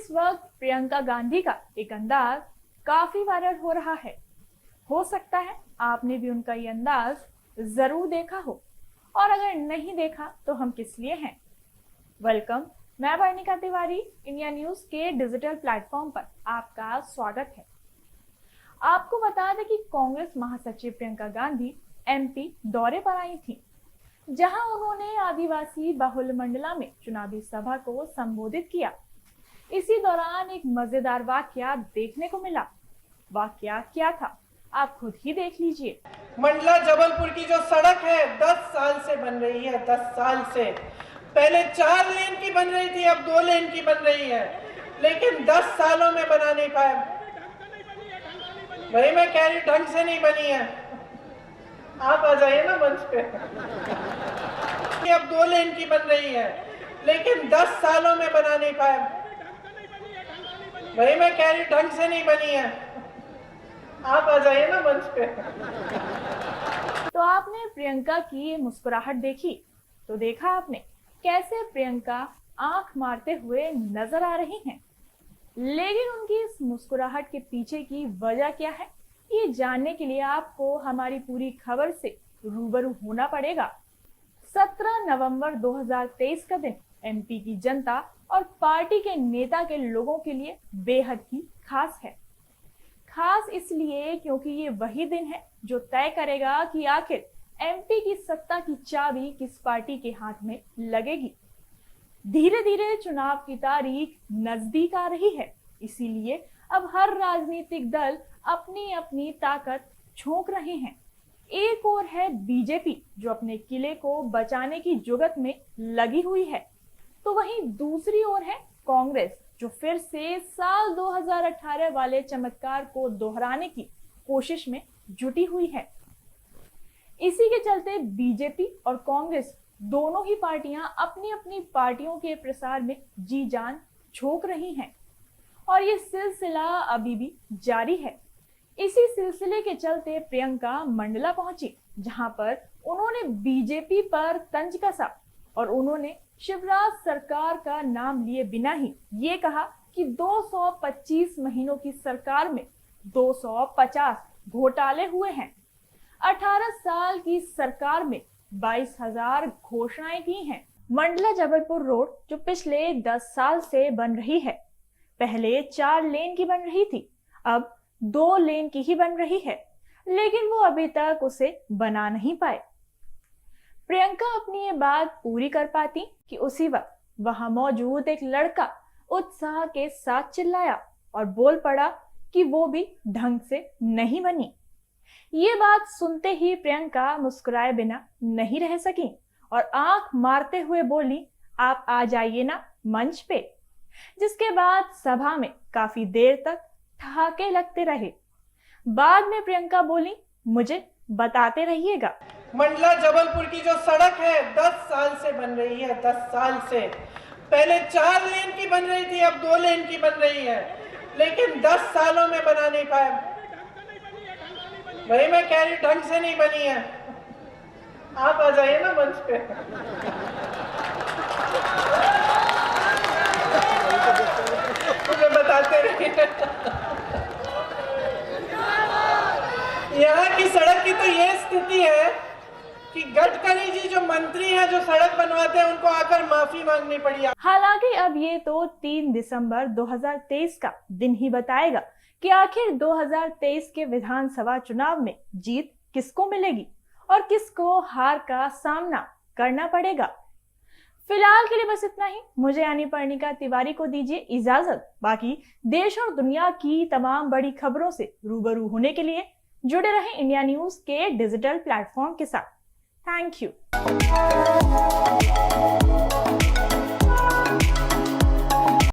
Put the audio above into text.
इस वक्त प्रियंका गांधी का एक अंदाज काफी वायरल हो रहा है। हो सकता है आपने भी उनका ये अंदाज जरूर देखा हो, और अगर नहीं देखा तो हम किस लिए हैं। वेलकम, मैं वर्णिका तिवारी, इंडिया न्यूज के डिजिटल प्लेटफॉर्म पर आपका स्वागत है। आपको बता दें कि कांग्रेस महासचिव प्रियंका गांधी एमपी दौरे पर आई थी, जहां उन्होंने आदिवासी बहुल मंडला में चुनावी सभा को संबोधित किया। इसी दौरान एक मजेदार वाकया देखने को मिला। वाकया क्या था, आप खुद ही देख लीजिए। मंडला जबलपुर की जो सड़क है 10 साल से बन रही है। 10 साल से पहले 4 लेन की बन रही थी, अब 2 लेन की बन रही है, लेकिन 10 सालों में बना नहीं पाए। वही मैं कह रही, ढंग से नहीं बनी है। आप आ जाइए ना मंच पे। अब 2 लेन की बन रही है, लेकिन 10 सालों में बना नहीं पाए। वही मैं कह रही, ढंग से नहीं बनी है। आप आ जाइए ना मंच पे। तो आपने प्रियंका की ये मुस्कुराहट देखी, तो देखा आपने कैसे प्रियंका आंख मारते हुए नजर आ रही हैं। लेकिन उनकी इस मुस्कुराहट के पीछे की वजह क्या है, ये जानने के लिए आपको हमारी पूरी खबर से रूबरू होना पड़ेगा। 17 नवंबर 2023 का दिन एमपी की जनता और पार्टी के नेता के लोगों के लिए बेहद ही खास है। खास इसलिए क्योंकि ये वही दिन है जो तय करेगा कि आखिर एमपी की सत्ता की चाबी किस पार्टी के हाथ में लगेगी। धीरे धीरे चुनाव की तारीख नजदीक आ रही है, इसीलिए अब हर राजनीतिक दल अपनी अपनी ताकत झोंक रहे हैं। एक और है बीजेपी, जो अपने किले को बचाने की जुगत में लगी हुई है, तो वहीं दूसरी ओर है कांग्रेस, जो फिर से साल 2018 वाले चमत्कार को दोहराने की कोशिश में जुटी हुई है। इसी के चलते बीजेपी और कांग्रेस दोनों ही पार्टियां अपनी अपनी पार्टियों के प्रसार में जी जान झोंक रही हैं, और ये सिलसिला अभी भी जारी है। इसी सिलसिले के चलते प्रियंका मंडला पहुंची, जहां पर उन्होंने बीजेपी पर तंज कसा और उन्होंने शिवराज सरकार का नाम लिए बिना ही ये कहा कि 225 महीनों की सरकार में 250 घोटाले हुए हैं। 18 साल की सरकार में 22,000 घोषणाएं की हैं। मंडला जबलपुर रोड जो पिछले 10 साल से बन रही है, पहले 4 लेन की बन रही थी, अब 2 लेन की ही बन रही है, लेकिन वो अभी तक उसे बना नहीं पाए। प्रियंका अपनी ये बात पूरी कर पाती कि उसी वक्त वहां मौजूद एक लड़का उत्साह के साथ चिल्लाया और बोल पड़ा कि वो भी ढंग से नहीं बनी। ये बात सुनते ही प्रियंका मुस्कुराए बिना नहीं रह सकी और आंख मारते हुए बोली, आप आ जाइए ना मंच पे। जिसके बाद सभा में काफी देर तक ठहाके लगते रहे। बाद में प्रियंका बोली, मुझे बताते रहिएगा। मंडला जबलपुर की जो सड़क है 10 साल से बन रही है। 10 साल से पहले 4 लेन की बन रही थी, अब 2 लेन की बन रही है, लेकिन 10 सालों में बना नहीं पाए। वही मैं कह रही, ढंग से नहीं बनी है। आप आ जाइए ना मंच पे। मुझे बताते रहिए। यहाँ की सड़क की तो ये स्थिति है कि गडकरी जी जो मंत्री हैं, जो सड़क बनवाते हैं, उनको आकर माफी मांगनी पड़ी। हालांकि अब ये तो 3 दिसंबर 2023 का दिन ही बताएगा कि आखिर 2023 के विधानसभा चुनाव में जीत किसको मिलेगी और किसको हार का सामना करना पड़ेगा। फिलहाल के लिए बस इतना ही। मुझे यानी वर्णिका तिवारी को दीजिए इजाजत। बाकी देश और दुनिया की तमाम बड़ी खबरों से रूबरू होने के लिए जुड़े रहें इंडिया न्यूज के डिजिटल प्लेटफॉर्म के साथ। Thank you.